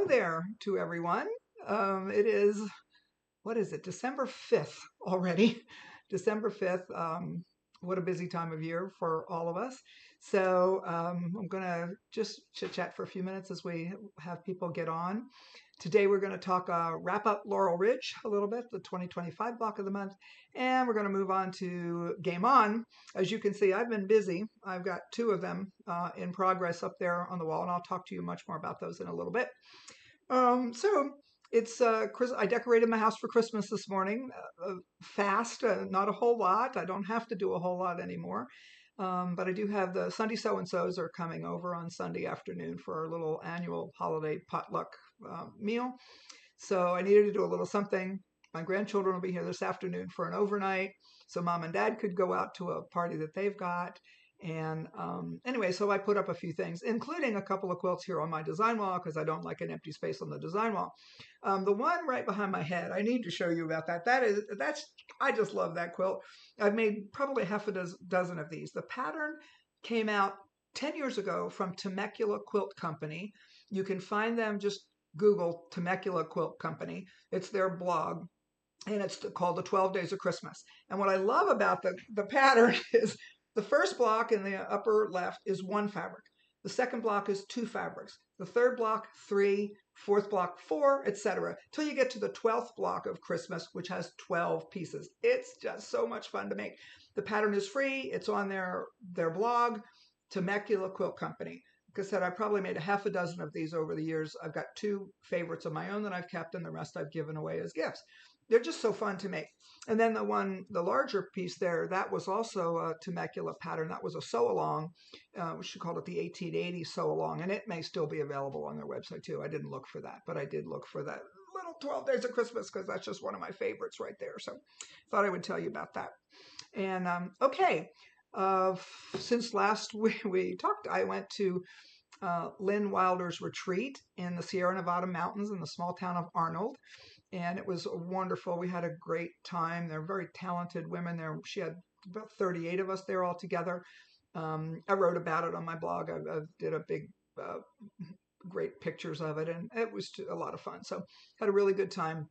there to everyone. It is, what is it, December 5th already. December 5th. What a busy time of year for all of us. So I'm going to just chit chat for a few minutes as we have people get on. Today we're going to talk, wrap up Laurel Ridge a little bit, the 2025 block of the month, and we're going to move on to Game On. As you can see, I've been busy. I've got two of them in progress up there on the wall, and I'll talk to you much more about those in a little bit. So it's I decorated my house for Christmas this morning. Fast, not a whole lot. I don't have to do a whole lot anymore. But I do have the Sunday so-and-sos are coming over on Sunday afternoon for our little annual holiday potluck meal. So I needed to do a little something. My grandchildren will be here this afternoon for an overnight, so mom and dad could go out to a party that they've got. And anyway, so I put up a few things, including a couple of quilts here on my design wall because I don't like an empty space on the design wall. The one right behind my head, I need to show you about that. I just love that quilt. I've made probably half a dozen of these. The pattern came out 10 years ago from Temecula Quilt Company. You can find them, just Google Temecula Quilt Company. It's their blog, and it's called the 12 Days of Christmas. And what I love about the pattern is the first block in the upper left is one fabric. The second block is two fabrics. The third block, three, fourth block, four, etc. Till you get to the 12th block of Christmas, which has 12 pieces. It's just so much fun to make. The pattern is free. It's on their blog, Temecula Quilt Company. Like I said, I probably made a half a dozen of these over the years. I've got two favorites of my own that I've kept, and the rest I've given away as gifts. They're just so fun to make. And then the larger piece there, that was also a Temecula pattern. That was a sew-along. We should call it the 1880 sew-along, and it may still be available on their website too. I didn't look for that, but I did look for that little 12 Days of Christmas because that's just one of my favorites right there. So thought I would tell you about that. And okay, since last we talked, I went to Lynn Wilder's retreat in the Sierra Nevada mountains in the small town of Arnold. And it was wonderful. We had a great time. They're very talented women there. She had about 38 of us there all together. I wrote about it on my blog. I did a big, great pictures of it, and it was a lot of fun. So had a really good time.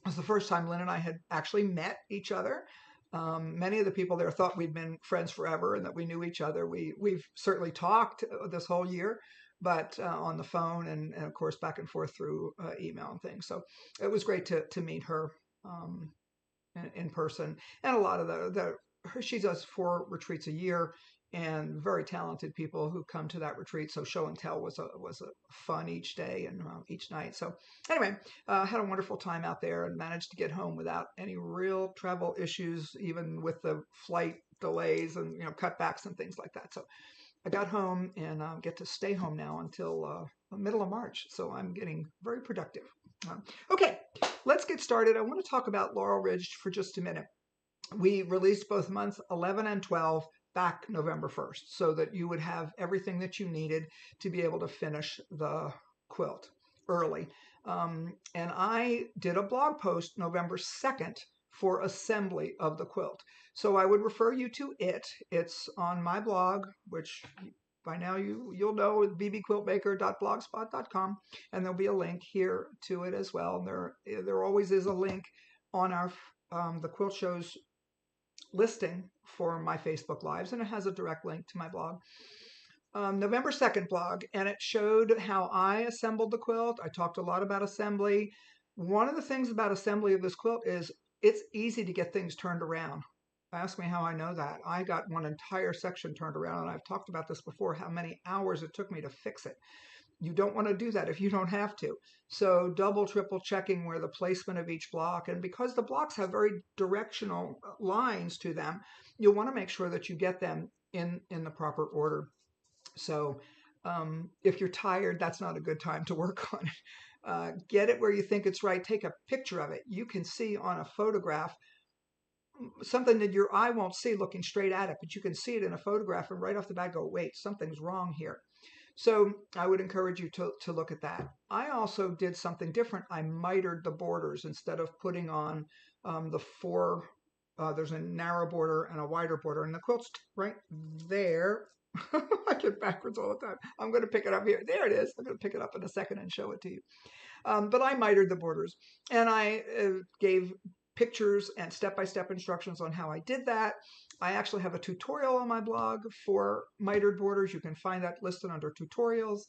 It was the first time Lynn and I had actually met each other. Many of the people there thought we'd been friends forever and that we knew each other. We've certainly talked this whole year, but on the phone and of course back and forth through email and things. So it was great to meet her in person. And a lot of she does 4 retreats a year, and very talented people who come to that retreat. So show and tell was a fun each day and each night. So anyway, had a wonderful time out there and managed to get home without any real travel issues, even with the flight delays and cutbacks and things like that. So I got home and get to stay home now until the middle of March. So I'm getting very productive. Okay, let's get started. I want to talk about Laurel Ridge for just a minute. We released both months 11 and 12 back November 1st so that you would have everything that you needed to be able to finish the quilt early. And I did a blog post November 2nd for assembly of the quilt. So I would refer you to it. It's on my blog, which by now you'll know, bbquiltmaker.blogspot.com, and there'll be a link here to it as well. There always is a link on our the Quilt Show's listing for my Facebook Lives, and it has a direct link to my blog. November 2nd blog, and it showed how I assembled the quilt. I talked a lot about assembly. One of the things about assembly of this quilt is it's easy to get things turned around. Ask me how I know that. I got one entire section turned around, and I've talked about this before, how many hours it took me to fix it. You don't want to do that if you don't have to. So double, triple checking where the placement of each block, and because the blocks have very directional lines to them, you'll want to make sure that you get them in the proper order. So if you're tired, that's not a good time to work on it. Get it where you think it's right. Take a picture of it. You can see on a photograph something that your eye won't see looking straight at it, but you can see it in a photograph and right off the bat go, wait, something's wrong here. So I would encourage you to look at that. I also did something different. I mitered the borders instead of putting on the 4, there's a narrow border and a wider border, and the quilt's right there. I get backwards all the time. I'm going to pick it up here. There it is. I'm going to pick it up in a second and show it to you. But I mitered the borders, and I gave pictures and step-by-step instructions on how I did that. I actually have a tutorial on my blog for mitered borders. You can find that listed under tutorials.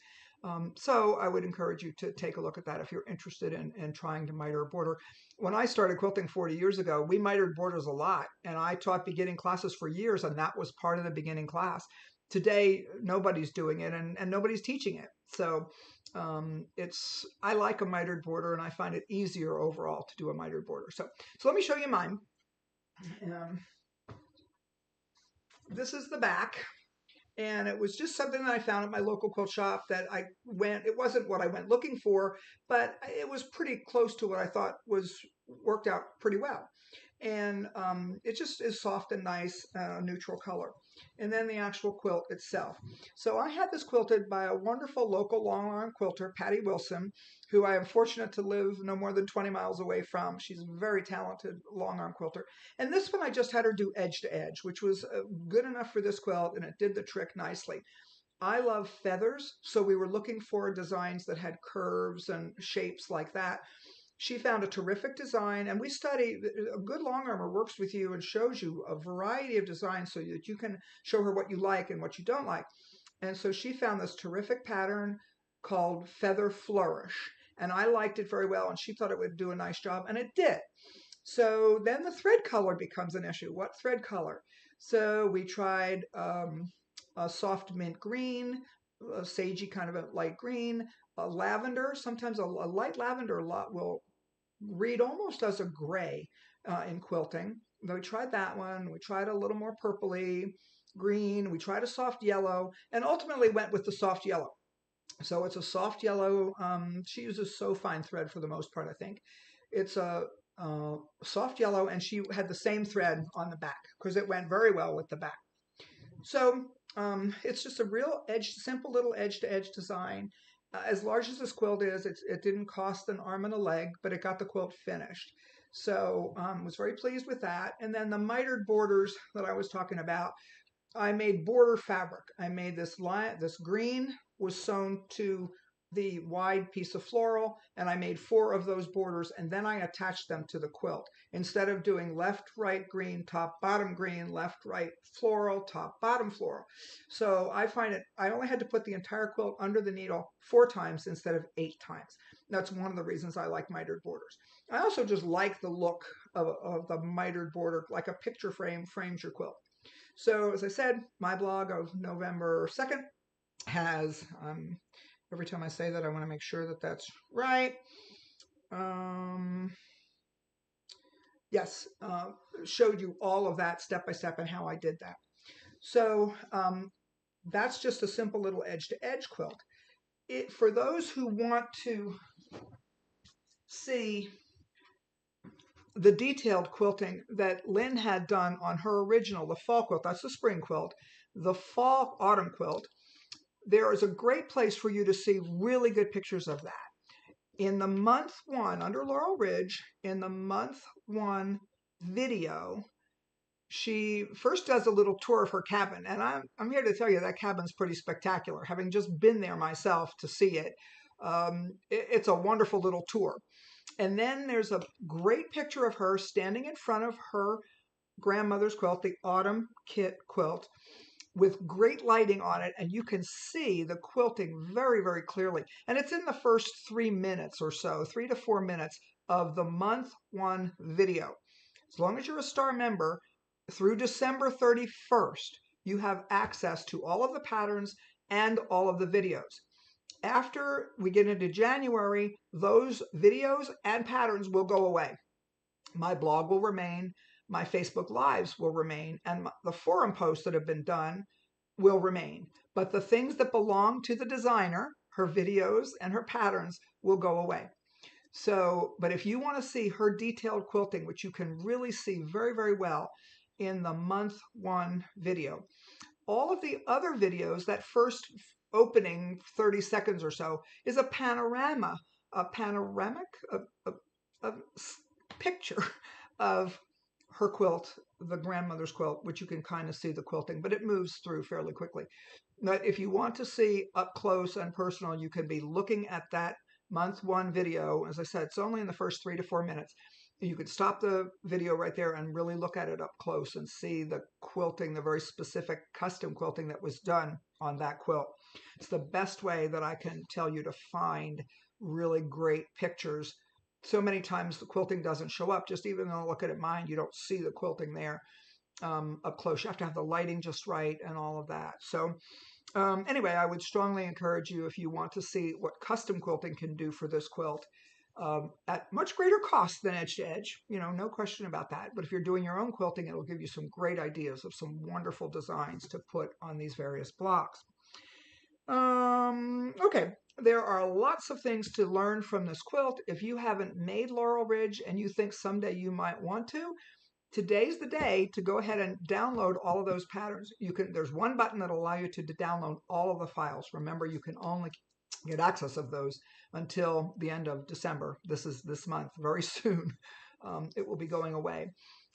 So I would encourage you to take a look at that if you're interested in trying to miter a border. When I started quilting 40 years ago, we mitered borders a lot, and I taught beginning classes for years, and that was part of the beginning class. Today, nobody's doing it, and nobody's teaching it. So I like a mitered border, and I find it easier overall to do a mitered border. So let me show you mine. Um, this is the back. And it was just something that I found at my local quilt shop that it wasn't what I went looking for, but it was pretty close to what I thought worked out pretty well. And it just is soft and nice, neutral color. And then the actual quilt itself. So I had this quilted by a wonderful local long arm quilter, Patty Wilson, who I am fortunate to live no more than 20 miles away from. She's a very talented long arm quilter. And this one I just had her do edge to edge, which was good enough for this quilt, and it did the trick nicely. I love feathers, so we were looking for designs that had curves and shapes like that. She found a terrific design, and we study. A good long armor works with you and shows you a variety of designs so that you can show her what you like and what you don't like. And so she found this terrific pattern called Feather Flourish, and I liked it very well, and she thought it would do a nice job, and it did. So then the thread color becomes an issue. What thread color? So we tried a soft mint green, a sagey kind of a light green, a lavender. Sometimes a light lavender will read almost as a gray in quilting. But we tried that one. We tried a little more purpley green. We tried a soft yellow, and ultimately went with the soft yellow. So it's a soft yellow. She uses so fine thread for the most part, I think. It's a soft yellow, and she had the same thread on the back because it went very well with the back. So it's just a real simple little edge-to-edge design. As large as this quilt is, it didn't cost an arm and a leg, but it got the quilt finished. So was very pleased with that. And then the mitered borders that I was talking about, I made border fabric. I made this green was sewn to the wide piece of floral, and I made 4 of those borders, and then I attached them to the quilt. Instead of doing left, right, green, top, bottom green, left, right, floral, top, bottom floral. So I find I only had to put the entire quilt under the needle 4 times instead of 8 times. That's one of the reasons I like mitered borders. I also just like the look of the mitered border, like a picture frame frames your quilt. So as I said, my blog of November 2nd has, every time I say that, I want to make sure that that's right. Yes, showed you all of that step by step and how I did that. So that's just a simple little edge-to-edge quilt. For those who want to see the detailed quilting that Lynn had done on her original, the fall quilt, that's the spring quilt, the fall autumn quilt, there is a great place for you to see really good pictures of that. In the month 1, under Laurel Ridge, in the month 1 video, she first does a little tour of her cabin. And I'm here to tell you that cabin's pretty spectacular. Having just been there myself to see it, it's a wonderful little tour. And then there's a great picture of her standing in front of her grandmother's quilt, the Autumn Kit quilt, with great lighting on it, and you can see the quilting very, very clearly. And it's in the first 3 minutes or so, 3 to 4 minutes of the month 1 video. As long as you're a Star member, through December 31st, you have access to all of the patterns and all of the videos. After we get into January, those videos and patterns will go away. My blog will remain. My Facebook Lives will remain, and the forum posts that have been done will remain. But the things that belong to the designer, her videos and her patterns, will go away. So, but if you want to see her detailed quilting, which you can really see very, very well in the month 1 video, all of the other videos, that first opening 30 seconds or so, is a panoramic picture of her quilt, the grandmother's quilt, which you can kind of see the quilting, but it moves through fairly quickly. But if you want to see up close and personal, you can be looking at that month one video. As I said, it's only in the first 3 to 4 minutes. You could stop the video right there and really look at it up close and see the quilting, the very specific custom quilting that was done on that quilt. It's the best way that I can tell you to find really great pictures. So many times the quilting doesn't show up. Just even though look at it mine, you don't see the quilting there up close. You have to have the lighting just right and all of that. So anyway, I would strongly encourage you, if you want to see what custom quilting can do for this quilt, at much greater cost than edge to edge, no question about that. But if you're doing your own quilting, it'll give you some great ideas of some wonderful designs to put on these various blocks. Okay, there are lots of things to learn from this quilt. If you haven't made Laurel Ridge and you think someday you might want to, today's the day to go ahead and download all of those patterns. There's one button that'll allow you to download all of the files. Remember, you can only get access of those until the end of December. This is this month, very soon. It will be going away.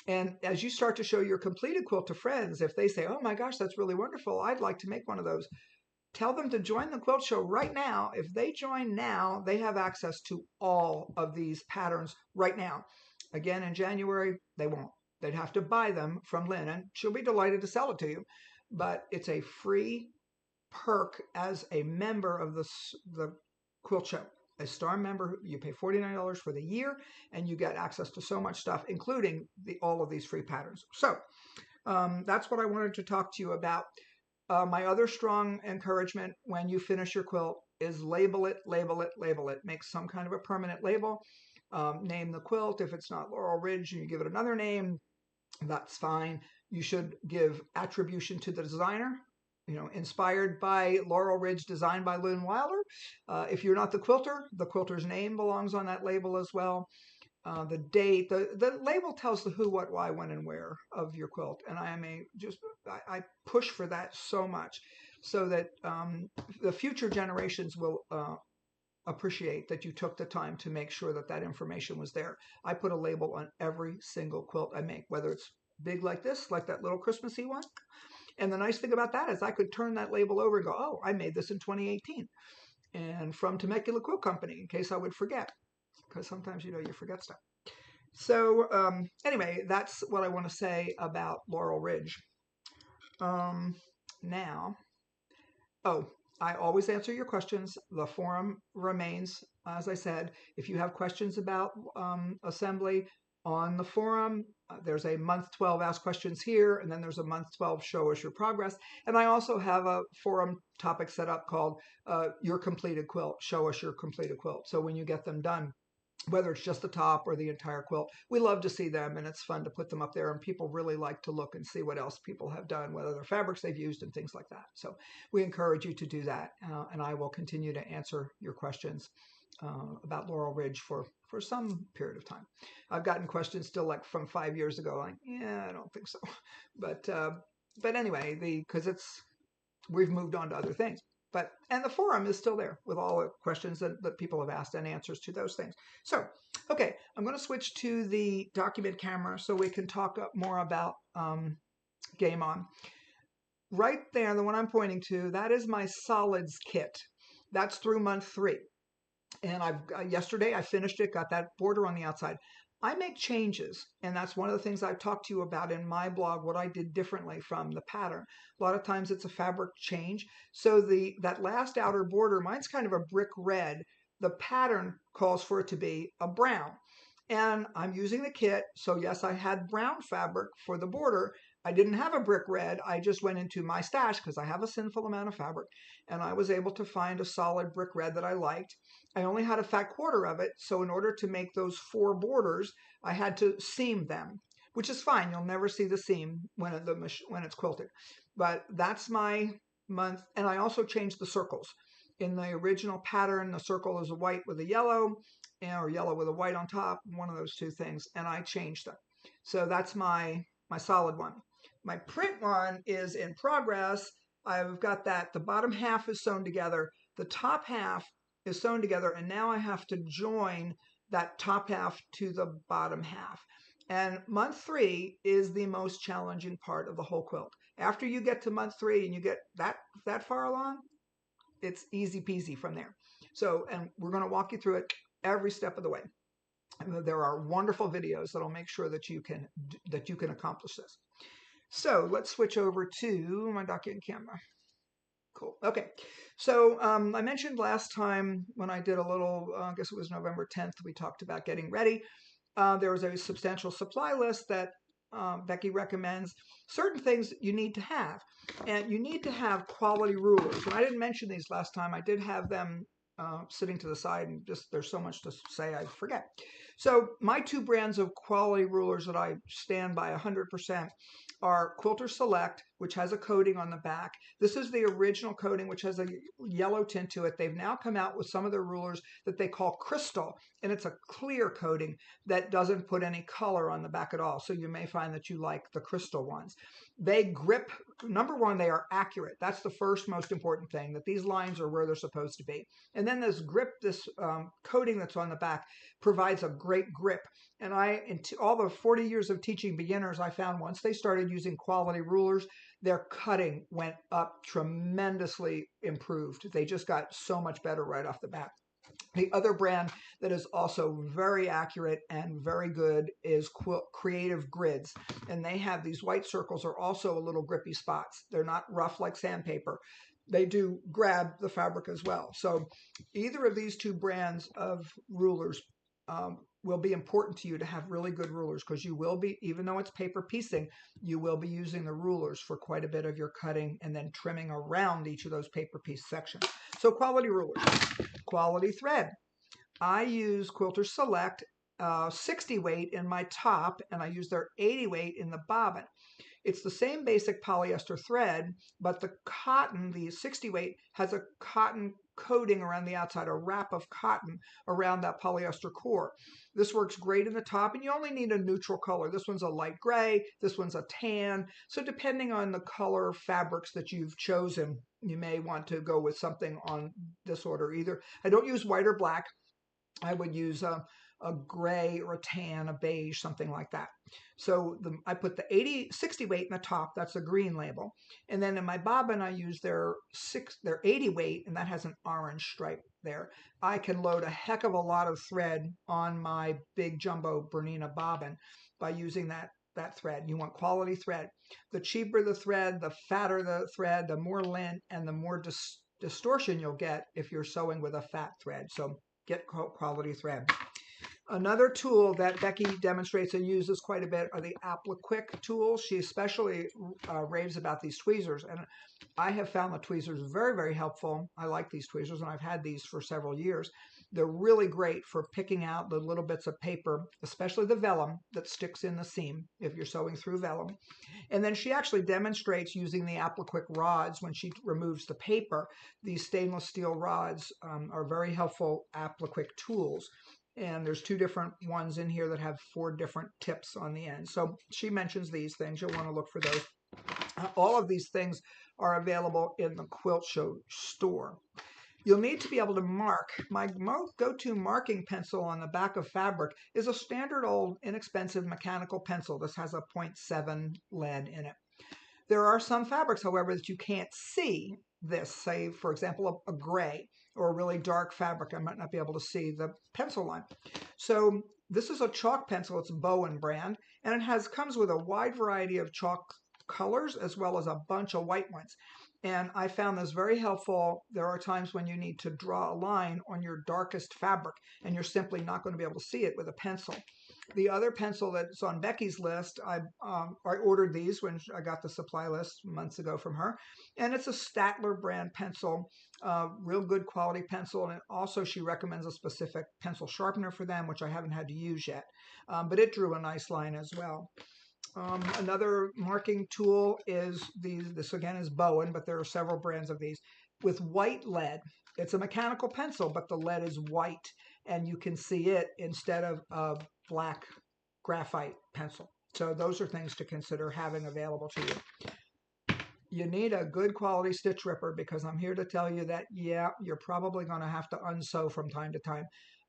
And as you start to show your completed quilt to friends, if they say, oh my gosh, that's really wonderful, I'd like to make one of those, tell them to join the quilt show right now. If they join now, they have access to all of these patterns right now. Again, in January, they won't. They'd have to buy them from Lynn, and she'll be delighted to sell it to you. But it's a free perk as a member of the quilt show. A star member, you pay $49 for the year, and you get access to so much stuff, including all of these free patterns. So that's what I wanted to talk to you about. My other strong encouragement when you finish your quilt is label it, label it, label it. Make some kind of a permanent label. Name the quilt. If it's not Laurel Ridge and you give it another name, that's fine. You should give attribution to the designer. Inspired by Laurel Ridge, designed by Lynn Wilder. If you're not the quilter's name belongs on that label as well. The date, the label tells the who, what, why, when, and where of your quilt. And I push for that so much so that the future generations will appreciate that you took the time to make sure that that information was there. I put a label on every single quilt I make, whether it's big like this, like that little Christmassy one. And the nice thing about that is I could turn that label over and go, oh, I made this in 2018. And from Temecula Quilt Company, in case I would forget. Because sometimes, you forget stuff. So anyway, that's what I want to say about Laurel Ridge. Now, I always answer your questions. The forum remains, as I said. If you have questions about assembly on the forum, there's a month 12 ask questions here, and then there's a month 12 show us your progress. And I also have a forum topic set up called your completed quilt, show us your completed quilt. So when you get them done, whether it's just the top or the entire quilt, we love to see them, and it's fun to put them up there, and people really like to look and see what else people have done, what other fabrics they've used and things like that. So we encourage you to do that, and I will continue to answer your questions about Laurel Ridge for some period of time. I've gotten questions still like from 5 years ago, like, yeah, I don't think so. But anyway, because we've moved on to other things. And the forum is still there with all the questions that people have asked and answers to those things. So, okay, I'm going to switch to the document camera so we can talk more about Game On. Right there, the one I'm pointing to, that is my solids kit. That's through month 3. And yesterday I finished it, got that border on the outside. I make changes, and that's one of the things I've talked to you about in my blog, what I did differently from the pattern. A lot of times it's a fabric change. So that last outer border, mine's kind of a brick red. The pattern calls for it to be a brown. And I'm using the kit, so yes, I had brown fabric for the border. I didn't have a brick red. I just went into my stash because I have a sinful amount of fabric, and I was able to find a solid brick red that I liked. I only had a fat quarter of it, so in order to make those 4 borders, I had to seam them, which is fine. You'll never see the seam when it's quilted. But that's my month, and I also changed the circles. In the original pattern, the circle is a white with a yellow, or yellow with a white on top, one of those two things, and I changed them. So that's my solid one. My print one is in progress. I've got that. The bottom half is sewn together. The top half is sewn together, and now I have to join that top half to the bottom half. And month 3 is the most challenging part of the whole quilt. After you get to month 3 and you get that far along, it's easy peasy from there. So, and we're going to walk you through it every step of the way. And there are wonderful videos that'll make sure that you can accomplish this. So let's switch over to my document camera. Cool. Okay. So I mentioned last time when I did a little, I guess it was November 10th, we talked about getting ready. There was a substantial supply list that Becky recommends certain things you need to have. And you need to have quality rulers. And I didn't mention these last time. I did have them sitting to the side, and just there's so much to say I forget. So my 2 brands of quality rulers that I stand by 100% are Quilter Select, which has a coating on the back. This is the original coating, which has a yellow tint to it. They've now come out with some of their rulers that they call Crystal, and it's a clear coating that doesn't put any color on the back at all. So you may find that you like the Crystal ones. They grip, number one, they are accurate. That's the first most important thing, that these lines are where they're supposed to be. And then this grip, this coating that's on the back provides a great grip. And in all the 40 years of teaching beginners, I found once they started using quality rulers, their cutting went up tremendously improved. They just got so much better right off the bat. The other brand that is also very accurate and very good is Creative Grids. And they have these white circles are also a little grippy spots. They're not rough like sandpaper. They do grab the fabric as well. So either of these 2 brands of rulers will be important to you to have really good rulers, because you will be, even though it's paper piecing, you will be using the rulers for quite a bit of your cutting and then trimming around each of those paper piece sections. So quality rulers. Quality thread. I use Quilter Select 60 weight in my top, and I use their 80 weight in the bobbin. It's the same basic polyester thread, but the cotton, the 60 weight, has a cotton coating around the outside, a wrap of cotton around that polyester core. This works great in the top, and you only need a neutral color. This one's a light gray, this one's a tan. So depending on the color fabrics that you've chosen, you may want to go with something on this order either. I don't use white or black. I would use a gray or a tan, a beige, something like that. So I put the 60 weight in the top, that's a green label. And then in my bobbin, I use their 80 weight, and that has an orange stripe there. I can load a heck of a lot of thread on my big jumbo Bernina bobbin by using that thread. You want quality thread. The cheaper the thread, the fatter the thread, the more lint and the more distortion you'll get if you're sewing with a fat thread. So get quality thread. Another tool that Becky demonstrates and uses quite a bit are the Appliquick tools. She especially raves about these tweezers, and I have found the tweezers very, very helpful. I like these tweezers, and I've had these for several years. They're really great for picking out the little bits of paper, especially the vellum that sticks in the seam if you're sewing through vellum. And then she actually demonstrates using the Appliquick rods when she removes the paper. These stainless steel rods are very helpful Appliquick tools. And there's 2 different ones in here that have 4 different tips on the end. So she mentions these things. You'll want to look for those. All of these things are available in the Quilt Show store. You'll need to be able to mark. My go-to marking pencil on the back of fabric is a standard old inexpensive mechanical pencil. This has a 0.7 lead in it. There are some fabrics, however, that you can't see this, say, for example, a gray or a really dark fabric. I might not be able to see the pencil line. So this is a chalk pencil. It's Bowen brand, and it comes with a wide variety of chalk colors as well as a bunch of white ones. And I found this very helpful. There are times when you need to draw a line on your darkest fabric, and you're simply not going to be able to see it with a pencil. The other pencil that's on Becky's list, I ordered these when I got the supply list months ago from her, and it's a Statler brand pencil, real good quality pencil, and also she recommends a specific pencil sharpener for them, which I haven't had to use yet, but it drew a nice line as well. Another marking tool is this again is Bowen, but there are several brands of these with white lead. It's a mechanical pencil, but the lead is white, and you can see it instead of a black graphite pencil. So those are things to consider having available to you. You need a good quality stitch ripper, because I'm here to tell you that, yeah, you're probably going to have to unsew from time to time.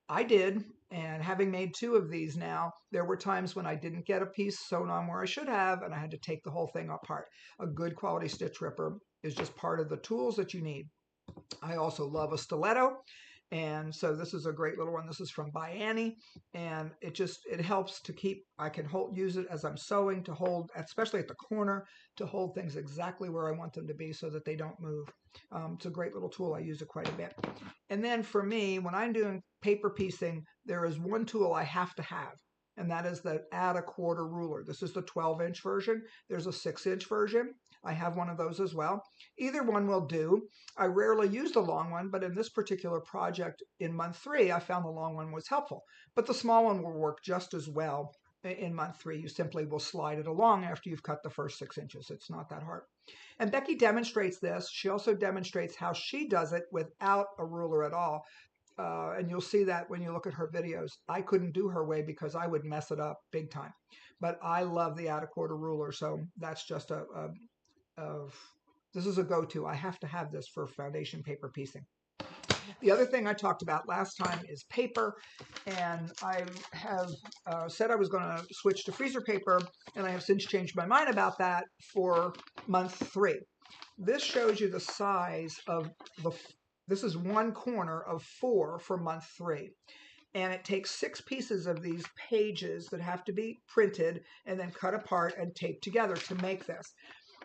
I did. And having made 2 of these now, there were times when I didn't get a piece sewn on where I should have, and I had to take the whole thing apart. A good quality stitch ripper is just part of the tools that you need. I also love a stiletto. And so this is a great little one. This is from By Annie, and it helps to keep, I can use it as I'm sewing to hold, especially at the corner, to hold things exactly where I want them to be so that they don't move. It's a great little tool. I use it quite a bit. And then for me, when I'm doing paper piecing, there is one tool I have to have, and that is the add a quarter ruler. This is the 12-inch version. There's a 6-inch version. I have one of those as well. Either one will do. I rarely use the long one, but in this particular project in month 3, I found the long one was helpful. But the small one will work just as well in month 3. You simply will slide it along after you've cut the first 6 inches. It's not that hard. And Becky demonstrates this. She also demonstrates how she does it without a ruler at all. And you'll see that when you look at her videos. I couldn't do her way because I would mess it up big time. But I love the add a quarter ruler, so that's just this is a go-to. I have to have this for foundation paper piecing. The other thing I talked about last time is paper, and I have said I was going to switch to freezer paper, and I have since changed my mind about that for month 3. This shows you the size of this is 1 corner of 4 for month 3. And it takes 6 pieces of these pages that have to be printed and then cut apart and taped together to make this.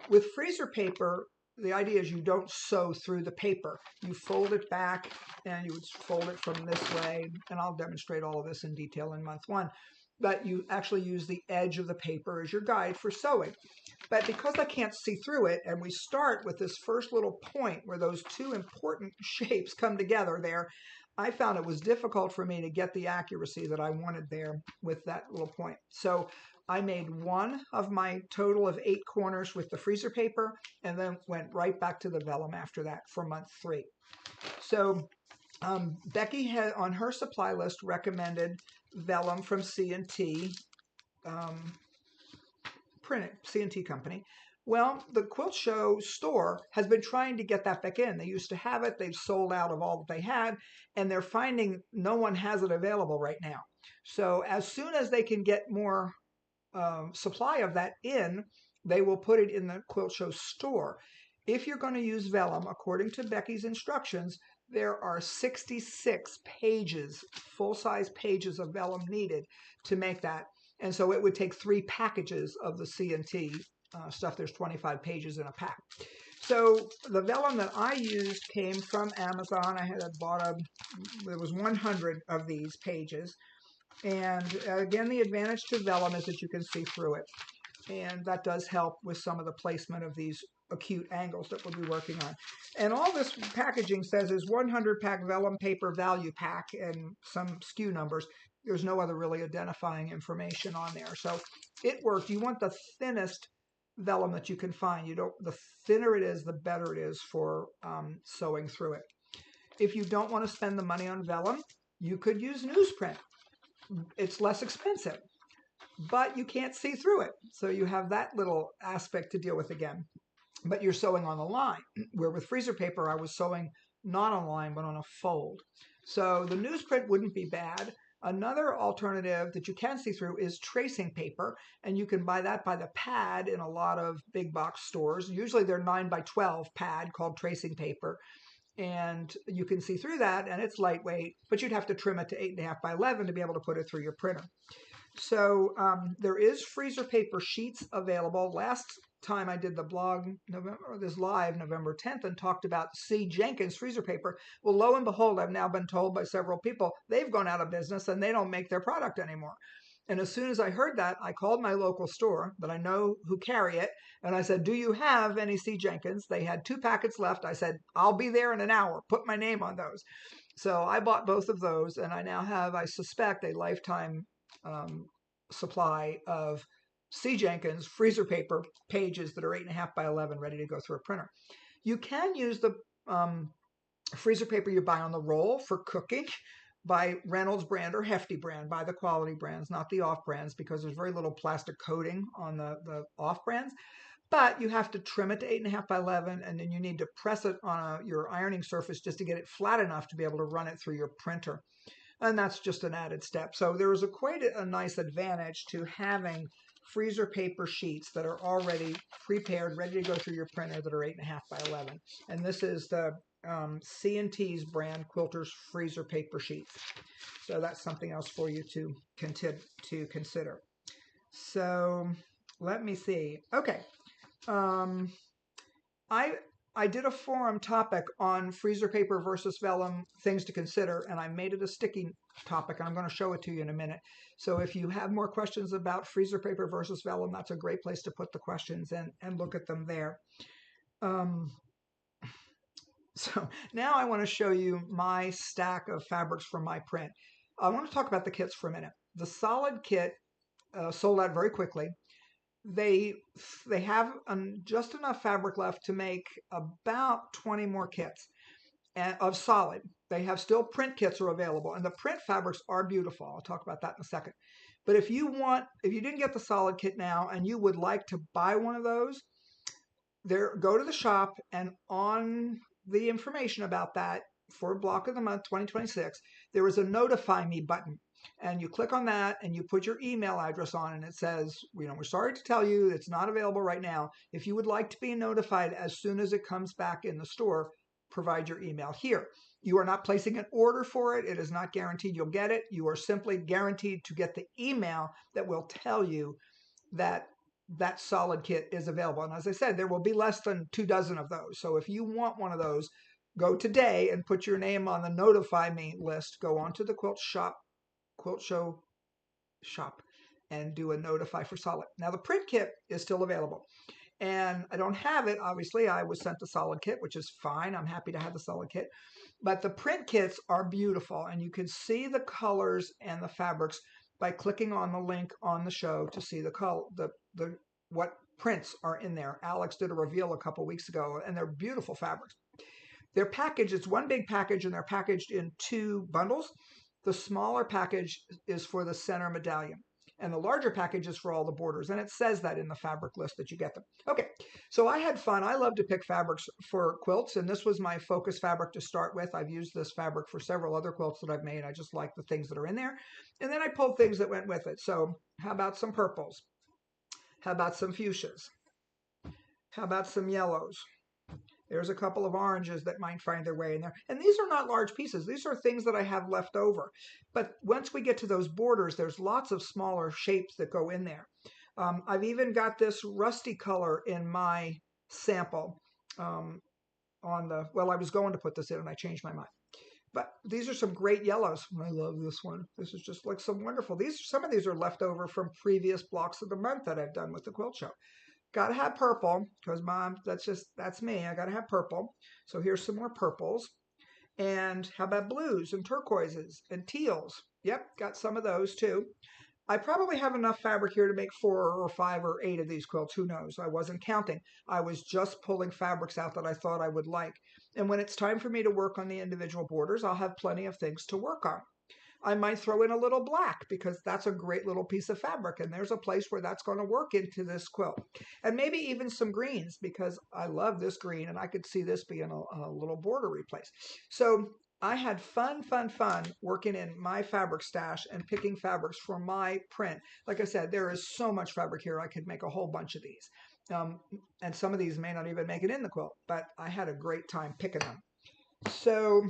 With freezer paper, the idea is you don't sew through the paper. You fold it back, and you would fold it from this way, and I'll demonstrate all of this in detail in month 1. But you actually use the edge of the paper as your guide for sewing. But because I can't see through it, and we start with this first little point where those 2 important shapes come together there, I found it was difficult for me to get the accuracy that I wanted there with that little point. So I made 1 of my total of 8 corners with the freezer paper, and then went right back to the vellum after that for month 3. So Becky had on her supply list recommended vellum from C&T Printing, C&T company. Well, the Quilt Show store has been trying to get that back in. They used to have it. They've sold out of all that they had, and they're finding no one has it available right now. So as soon as they can get more supply of that in, they will put it in the Quilt Show store. If you're going to use vellum, according to Becky's instructions, there are 66 pages, full-size pages of vellum needed to make that. And so it would take 3 packages of the C&T stuff. There's 25 pages in a pack. So the vellum that I used came from Amazon. I had bought there was 100 of these pages. And again, the advantage to vellum is that you can see through it. And that does help with some of the placement of these acute angles that we'll be working on. And all this packaging says is 100 pack vellum paper value pack and some SKU numbers. There's no other really identifying information on there. So it worked. You want the thinnest vellum that you can find. The thinner it is, the better it is for sewing through it. If you don't want to spend the money on vellum, you could use newsprint. It's less expensive, but you can't see through it. So you have that little aspect to deal with again. But you're sewing on the line, where with freezer paper, I was sewing not on a line, but on a fold. So the newsprint wouldn't be bad. Another alternative that you can see through is tracing paper, and you can buy that by the pad in a lot of big box stores. Usually they're 9x12 pad called tracing paper, and you can see through that, and it's lightweight, but you'd have to trim it to 8.5x11 to be able to put it through your printer. So there is freezer paper sheets available. Last time I did the blog, November 10th, and talked about C. Jenkins freezer paper. Well, lo and behold, I've now been told by several people they've gone out of business and they don't make their product anymore. And as soon as I heard that, I called my local store that I know who carry it, and I said, do you have any C. Jenkins? They had 2 packets left. I said, I'll be there in an hour. Put my name on those. So I bought both of those, and I now have, I suspect, a lifetime supply of C. Jenkins freezer paper pages that are 8.5x11 ready to go through a printer. You can use the freezer paper you buy on the roll for cooking. Buy Reynolds brand or Hefty brand. Buy the quality brands, not the off brands, because there's very little plastic coating on the off brands. But you have to trim it to 8.5x11, and then you need to press it on your ironing surface just to get it flat enough to be able to run it through your printer. And that's just an added step. So there is quite a nice advantage to having freezer paper sheets that are already prepared, ready to go through your printer that are 8.5 by 11. And this is the C&T's brand Quilters freezer paper sheets. So that's something else for you to consider. So let me see. Okay. I did a forum topic on freezer paper versus vellum, things to consider, and I made it a sticky topic, and I'm going to show it to you in a minute. So if you have more questions about freezer paper versus vellum, that's a great place to put the questions and look at them there. So now I want to show you my stack of fabrics from my print. I want to talk about the kits for a minute. The solid kit sold out very quickly. They have just enough fabric left to make about 20 more kits of solid. They have still print kits are available, and the print fabrics are beautiful. I'll talk about that in a second. But if you didn't get the solid kit now and you would like to buy one of those, go to the shop, and on the information about that for block of the month 2026, there is a notify me button. And you click on that and you put your email address on, and it says, we're sorry to tell you it's not available right now. If you would like to be notified as soon as it comes back in the store, provide your email here. You are not placing an order for it. It is not guaranteed you'll get it. You are simply guaranteed to get the email that will tell you that that solid kit is available. And as I said, there will be less than 24 of those. So if you want one of those, go today and put your name on the notify me list. Go onto the Quilt Show shop and do a notify for solid. Now the print kit is still available, and I don't have it. Obviously, I was sent the solid kit, which is fine. I'm happy to have the solid kit, but the print kits are beautiful, and you can see the colors and the fabrics by clicking on the link on the show to see the color, what prints are in there. Alex did a reveal a couple weeks ago, and they're beautiful fabrics. They're packaged. It's one big package, and they're packaged in 2 bundles. The smaller package is for the center medallion, and the larger package is for all the borders, and it says that in the fabric list that you get them. Okay, so I had fun. I love to pick fabrics for quilts, and this was my focus fabric to start with. I've used this fabric for several other quilts that I've made. I just like the things that are in there, and then I pulled things that went with it. So how about some purples? How about some fuchsias? How about some yellows? There's a couple of oranges that might find their way in there. And these are not large pieces. These are things that I have left over. But once we get to those borders, there's lots of smaller shapes that go in there. I've even got this rusty color in my sample well, I was going to put this in and I changed my mind. But these are some great yellows. I love this one. This is just like some wonderful. Some of these are left over from previous blocks of the month that I've done with the quilt show. Gotta have purple, because Mom, that's me. I gotta have purple. So here's some more purples. And how about blues and turquoises and teals? Yep, got some of those too. I probably have enough fabric here to make 4 or 5 or 8 of these quilts. Who knows? I wasn't counting. I was just pulling fabrics out that I thought I would like. And when it's time for me to work on the individual borders, I'll have plenty of things to work on. I might throw in a little black because that's a great little piece of fabric, and there's a place where that's going to work into this quilt. And maybe even some greens, because I love this green and I could see this being a little border replace. So I had fun working in my fabric stash and picking fabrics for my print. Like I said, there is so much fabric here. I could make a whole bunch of these. And some of these may not even make it in the quilt, but I had a great time picking them. So,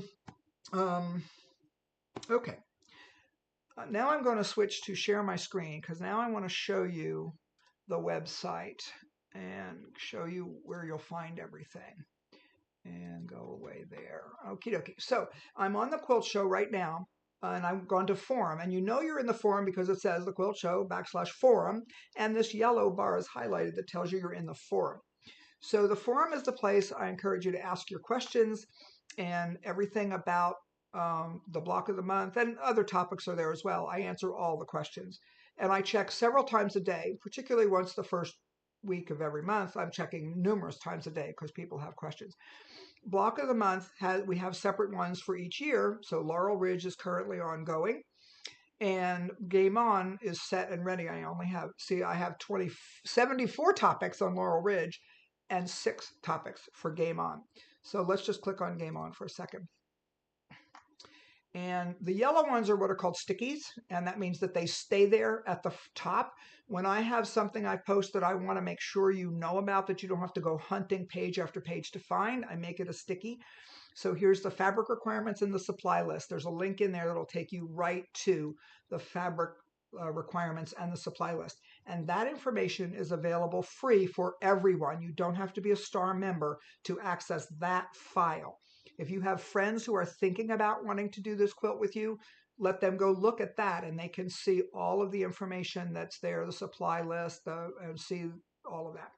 okay. Now I'm going to switch to share my screen, because now I want to show you the website and show you where you'll find everything. And go away there. Okie dokie. So I'm on the Quilt Show right now, and I'm going to forum. And you know you're in the forum because it says the Quilt Show /forum, and this yellow bar is highlighted that tells you you're in the forum. So the forum is the place I encourage you to ask your questions, and everything about the block of the month, and other topics are there as well. I answer all the questions, and I check several times a day, particularly once the first week of every month. I'm checking numerous times a day because people have questions. Block of the month, we have separate ones for each year. So Laurel Ridge is currently ongoing, and Game On is set and ready. I have 74 topics on Laurel Ridge and 6 topics for Game On. So let's just click on Game On for a second. And the yellow ones are what are called stickies, and that means that they stay there at the top. When I have something I post that I want to make sure you know about, that you don't have to go hunting page after page to find, I make it a sticky. So here's the fabric requirements and the supply list. There's a link in there that'll take you right to the fabric requirements and the supply list. And that information is available free for everyone. You don't have to be a STAR member to access that file. If you have friends who are thinking about wanting to do this quilt with you, let them go look at that, and they can see all of the information that's there, the supply list, and see all of that.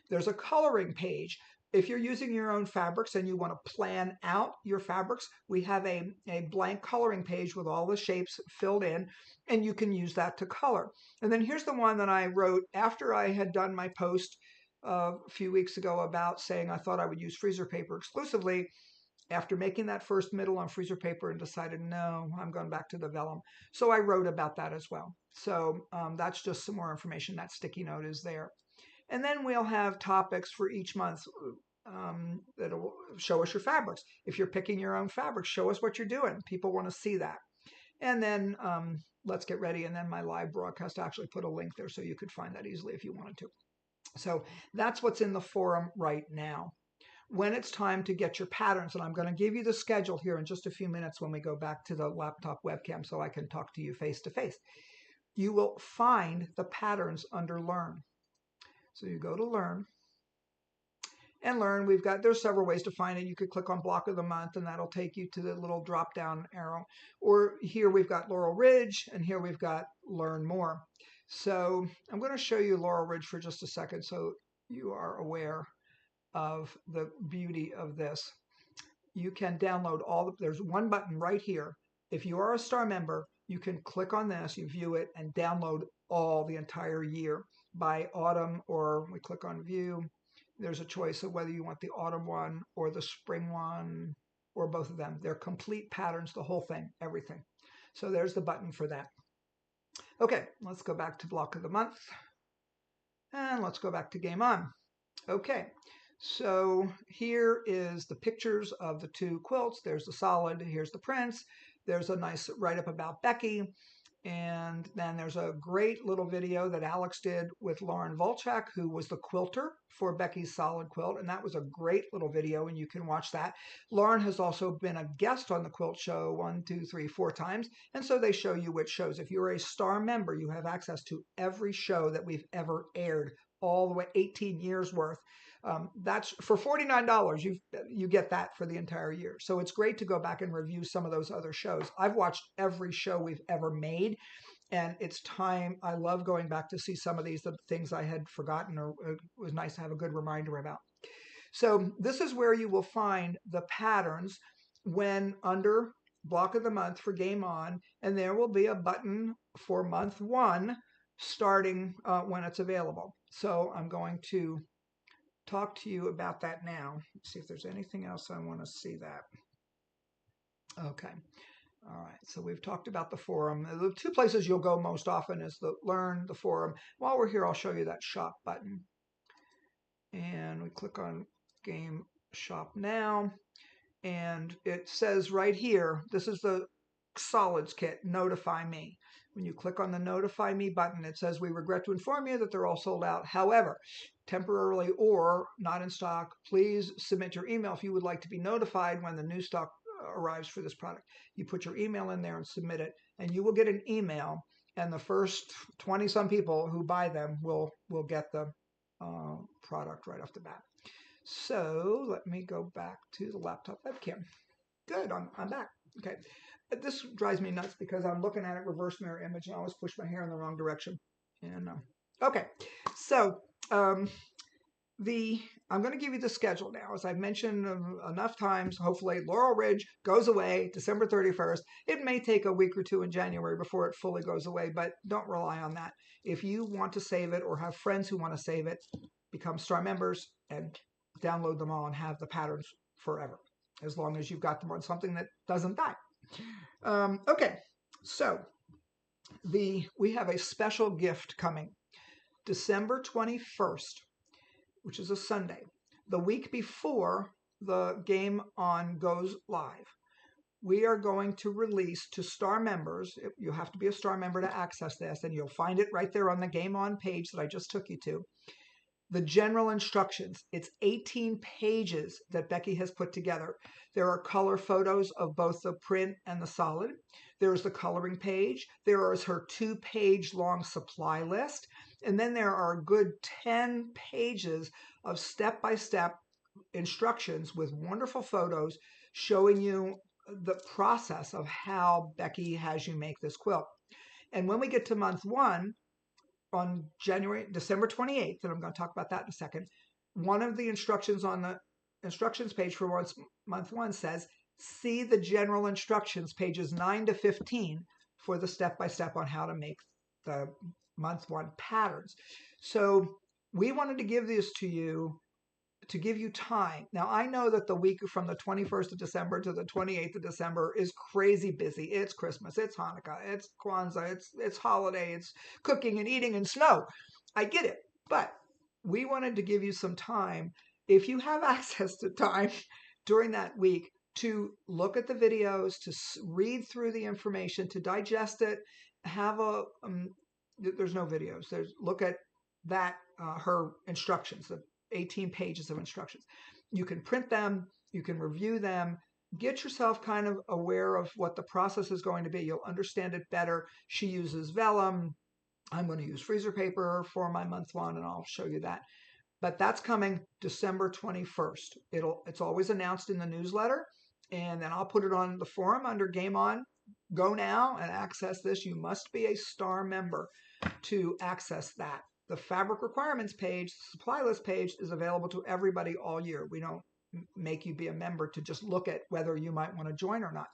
There's a coloring page. If you're using your own fabrics and you want to plan out your fabrics, we have a blank coloring page with all the shapes filled in, and you can use that to color. And then here's the one that I wrote after I had done my post a few weeks ago about saying I thought I would use freezer paper exclusively. After making that first middle on freezer paper and decided, no, I'm going back to the vellum. So I wrote about that as well. So that's just some more information. That sticky note is there. And then we'll have topics for each month that'll show us your fabrics. If you're picking your own fabrics, show us what you're doing. People want to see that. And then let's get ready. And then my live broadcast, I actually put a link there so you could find that easily if you wanted to. So that's what's in the forum right now. When it's time to get your patterns, and I'm going to give you the schedule here in just a few minutes when we go back to the laptop webcam so I can talk to you face to face, you will find the patterns under Learn. So you go to Learn, and Learn, there's several ways to find it. You could click on Block of the Month, and that'll take you to the little drop down arrow. Or here we've got Laurel Ridge, and here we've got Learn More. So I'm going to show you Laurel Ridge for just a second so you are aware of the beauty of this. You can download there's one button right here. If you are a STAR member, you can click on this, you view it, and download the entire year by autumn, or we click on view. There's a choice of whether you want the autumn one or the spring one or both of them. They're complete patterns, the whole thing, everything. So there's the button for that. Okay, let's go back to Block of the Month. And let's go back to Game On. Okay, so here is the pictures of the two quilts. There's the solid, here's the prints. There's a nice write-up about Becky. And then there's a great little video that Alex did with Lauren Volchak, who was the quilter for Becky's solid quilt. And that was a great little video, and you can watch that. Lauren has also been a guest on the quilt show 1, 2, 3, 4 times. And so they show you which shows. If you're a STAR member, you have access to every show that we've ever aired, all the way 18 years worth. That's for $49. You get that for the entire year. So it's great to go back and review some of those other shows. I've watched every show we've ever made, and it's time. I love going back to see some of the things I had forgotten, or it was nice to have a good reminder about. So this is where you will find the patterns when under Block of the Month for Game On, and there will be a button for month 1 starting when it's available. So I'm going to talk to you about that now. Let's see if there's anything else I want to see that. Okay. All right. So we've talked about the forum. The 2 places you'll go most often is the Learn, the forum. While we're here, I'll show you that shop button. And we click on Game Shop Now. And it says right here, this is the solids kit, Notify Me. When you click on the Notify Me button, it says, we regret to inform you that they're all sold out. However, temporarily or not in stock, please submit your email if you would like to be notified when the new stock arrives for this product. You put your email in there and submit it, and you will get an email, and the first 20-some people who buy them will get the product right off the bat. So let me go back to the laptop webcam. Good, I'm back. Okay. This drives me nuts because I'm looking at it reverse mirror image and I always push my hair in the wrong direction. And okay, so I'm going to give you the schedule now. As I've mentioned enough times, hopefully Laurel Ridge goes away December 31st. It may take a week or 2 in January before it fully goes away, but don't rely on that. If you want to save it or have friends who want to save it, become STAR members and download them all and have the patterns forever, as long as you've got them on something that doesn't die. Okay, so we have a special gift coming. December 21st, which is a Sunday, the week before the Game On goes live, we are going to release to star members. You have to be a star member to access this, and you'll find it right there on the Game On page that I just took you to. The general instructions. It's 18 pages that Becky has put together. There are color photos of both the print and the solid. There's the coloring page. There is her 2-page long supply list. And then there are a good 10 pages of step-by-step instructions with wonderful photos showing you the process of how Becky has you make this quilt. And when we get to month 1, on December 28th, and I'm going to talk about that in a second, one of the instructions on the instructions page for month 1 says, see the general instructions, pages 9 to 15, for the step-by-step on how to make the month 1 patterns. So we wanted to give this to you to give you time. Now, I know that the week from the 21st of December to the 28th of December is crazy busy. It's Christmas, it's Hanukkah, it's Kwanzaa, it's holiday, it's cooking and eating and snow. I get it, but we wanted to give you some time, if you have access to time during that week, to look at the videos, to read through the information, to digest it, have a, there's no videos. Look at that, her instructions, the 18 pages of instructions. You can print them, you can review them, get yourself kind of aware of what the process is going to be. You'll understand it better. She uses vellum. I'm going to use freezer paper for my month 1, and I'll show you that. But that's coming December 21st. It's always announced in the newsletter, and then I'll put it on the forum under Game On. Go now and access this. You must be a star member to access that. The fabric requirements page, the supply list page, is available to everybody all year. We don't make you be a member to just look at whether you might want to join or not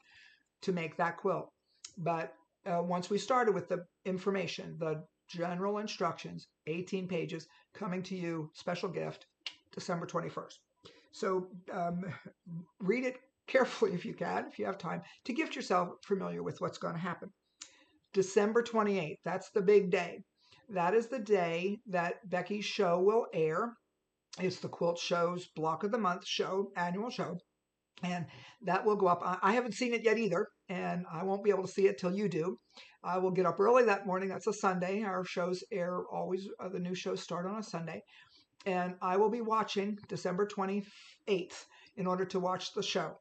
to make that quilt. But once we started with the information, the general instructions, 18 pages, coming to you, special gift, December 21st. So read it carefully if you can, if you have time, to get yourself familiar with what's going to happen. December 28th, that's the big day. That is the day that Becky's show will air. It's the Quilt Show's Block of the Month show, annual show. And that will go up. I haven't seen it yet either, and I won't be able to see it till you do. I will get up early that morning. That's a Sunday. Our shows air always, the new shows start on a Sunday. And I will be watching December 28th in order to watch the show.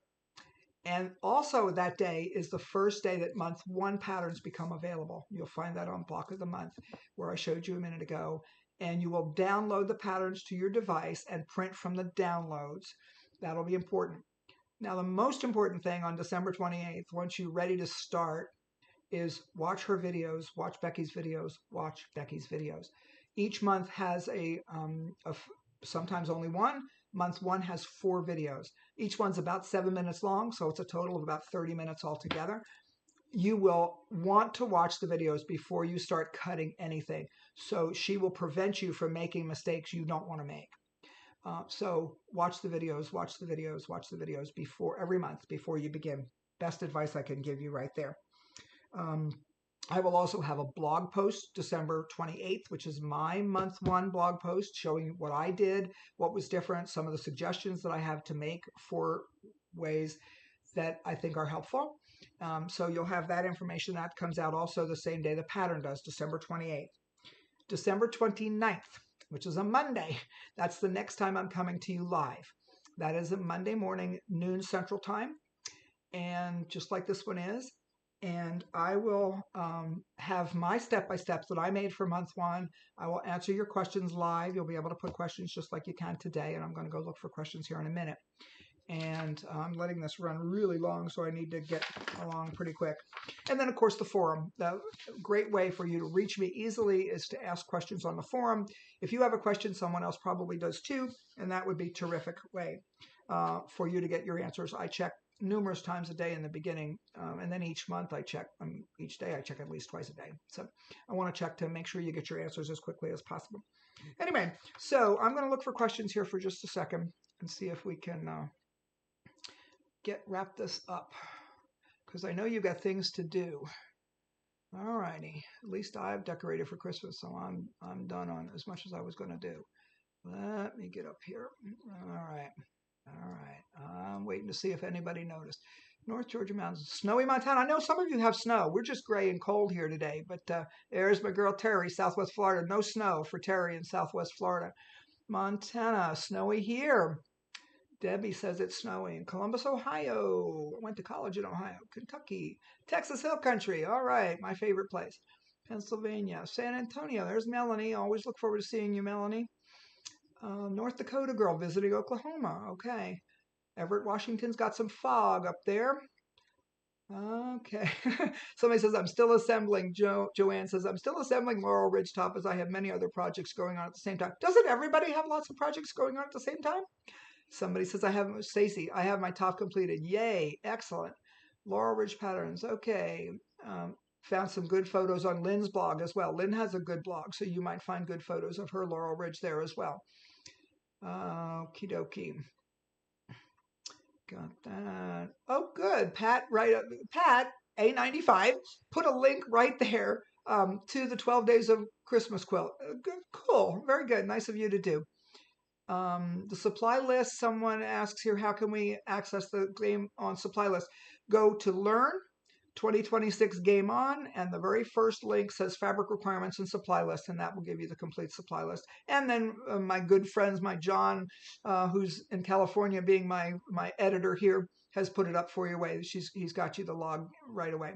And also that day is the first day that month 1 patterns become available. You'll find that on Block of the Month, where I showed you a minute ago. And you will download the patterns to your device and print from the downloads. That'll be important. Now, the most important thing on December 28th, once you're ready to start, is watch her videos, watch Becky's videos, watch Becky's videos. Each month has sometimes only one. Month 1 has 4 videos. Each one's about 7 minutes long, so it's a total of about 30 minutes altogether. You will want to watch the videos before you start cutting anything. So she will prevent you from making mistakes you don't want to make. So watch the videos, watch the videos, watch the videos every month before you begin. Best advice I can give you right there. I will also have a blog post December 28th, which is my month 1 blog post showing what I did, what was different, some of the suggestions that I have to make for ways that I think are helpful. So you'll have that information. That comes out also the same day the pattern does, December 28th. December 29th, which is a Monday. That's the next time I'm coming to you live. That is a Monday morning, noon Central Time. And just like this one is. And I will have my step-by-steps that I made for month 1. I will answer your questions live. You'll be able to put questions just like you can today. And I'm going to go look for questions here in a minute. And I'm letting this run really long, so I need to get along pretty quick. And then, of course, the forum. The great way for you to reach me easily is to ask questions on the forum. If you have a question, someone else probably does too, and that would be a terrific way for you to get your answers. I check numerous times a day in the beginning, and then each month I check, each day I check at least twice a day. So I want to check to make sure you get your answers as quickly as possible. Anyway, so I'm going to look for questions here for just a second and see if we can wrap this up, because I know you got things to do. All righty, at least I've decorated for Christmas, so I'm done on as much as I was going to do. Let me get up here. All right. I'm waiting to see if anybody noticed. North Georgia mountains, snowy Montana. I know some of you have snow. We're just gray and cold here today, but there's my girl Terry, Southwest Florida. No snow for Terry in Southwest Florida. Montana, snowy here. Debbie says it's snowy in Columbus, Ohio. I went to college in Ohio. Kentucky, Texas Hill Country. All right, my favorite place. Pennsylvania, San Antonio. There's Melanie. Always look forward to seeing you, Melanie. North Dakota girl visiting Oklahoma. Okay. Everett, Washington's got some fog up there. Okay. Somebody says, I'm still assembling. Joanne says, I'm still assembling Laurel Ridge top as I have many other projects going on at the same time. Doesn't everybody have lots of projects going on at the same time? Somebody says, Stacy, I have my top completed. Yay. Excellent. Laurel Ridge patterns. Okay. Found some good photos on Lynn's blog as well. Lynn has a good blog, so you might find good photos of her Laurel Ridge there as well. Okie dokie. Got that. Oh, good. Pat, Pat, A95, put a link right there to the 12 Days of Christmas quilt. Good, cool. Very good. Nice of you to do. The supply list, someone asks here, how can we access the game on supply list? Go to Learn, 2026 Game On, and the very first link says fabric requirements and supply list, and that will give you the complete supply list. And then my good friends, my John, who's in California, being my editor here, has put it up for you away. He's got you the log right away.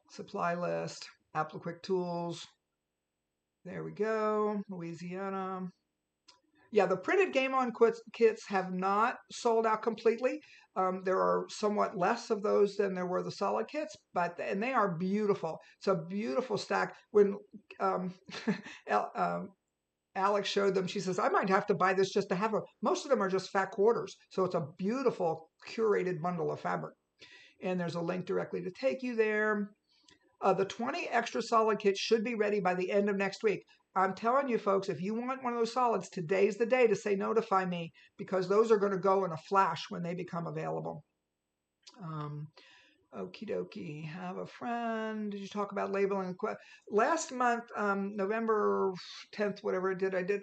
Supply list, Appliquick tools. There we go. Louisiana. Yeah, the printed Game On kits have not sold out completely. There are somewhat less of those than there were the solid kits, and they are beautiful. It's a beautiful stack. When Alex showed them, she says, I might have to buy this just to have most of them are just fat quarters. So it's a beautiful curated bundle of fabric. And there's a link directly to take you there. The 20 extra solid kits should be ready by the end of next week. I'm telling you, folks, if you want one of those solids, today's the day to say notify me, because those are going to go in a flash when they become available. Okie dokie. Have a friend. Did you talk about labeling? Last month, November 10th, whatever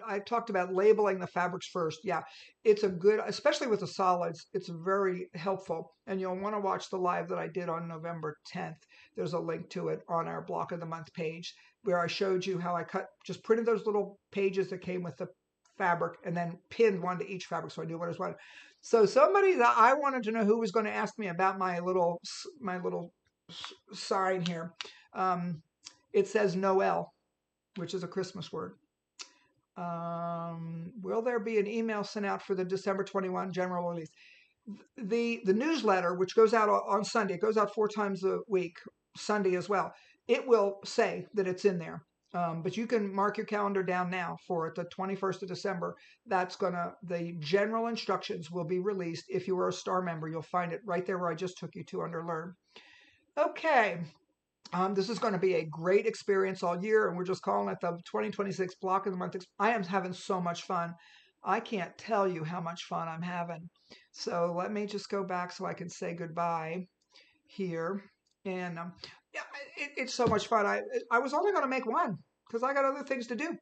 I talked about labeling the fabrics first. Yeah, it's a good, especially with the solids, it's very helpful. And you'll want to watch the live that I did on November 10th. There's a link to it on our Block of the Month page where I showed you how I just printed those little pages that came with the fabric and then pinned one to each fabric so I knew what was what. So somebody that I wanted to know who was going to ask me about my little sign here. It says Noel, which is a Christmas word. Will there be an email sent out for the December 21 general release? The newsletter, which goes out on Sunday, it goes out 4 times a week, Sunday as well. It will say that it's in there. But you can mark your calendar down now for it, the 21st of December. The general instructions will be released. If you are a star member, you'll find it right there where I just took you to under Learn. Okay. This is going to be a great experience all year, and we're just calling it the 2026 Block of the Month. I am having so much fun. I can't tell you how much fun I'm having. So let me just go back so I can say goodbye here. And yeah, it's so much fun. I was only going to make one because I got other things to do.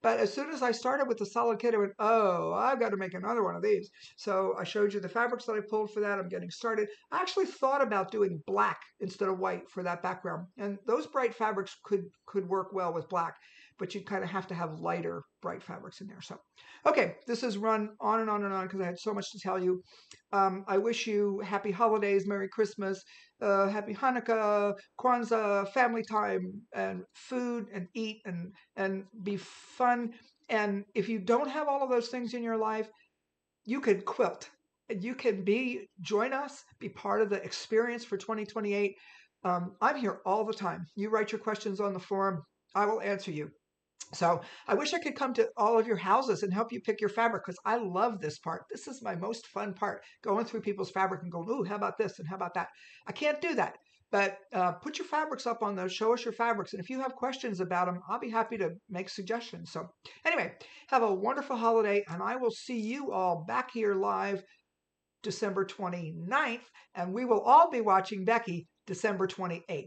But as soon as I started with the solid kit, I went, oh, I've got to make another one of these. So I showed you the fabrics that I pulled for that. I'm getting started. I actually thought about doing black instead of white for that background. And those bright fabrics could work well with black, but you'd kind of have to have lighter bright fabrics in there. So, okay, this has run on and on and on because I had so much to tell you. I wish you happy holidays, Merry Christmas, happy Hanukkah, Kwanzaa, family time, and food, and eat, and be fun. And if you don't have all of those things in your life, you could quilt. You can join us, be part of the experience for 2028. I'm here all the time. You write your questions on the forum. I will answer you. So I wish I could come to all of your houses and help you pick your fabric because I love this part. This is my most fun part, going through people's fabric and going, ooh, how about this and how about that? I can't do that, but put your fabrics up on those. Show us your fabrics. And if you have questions about them, I'll be happy to make suggestions. So anyway, have a wonderful holiday, and I will see you all back here live December 29th, and we will all be watching Becky December 28th.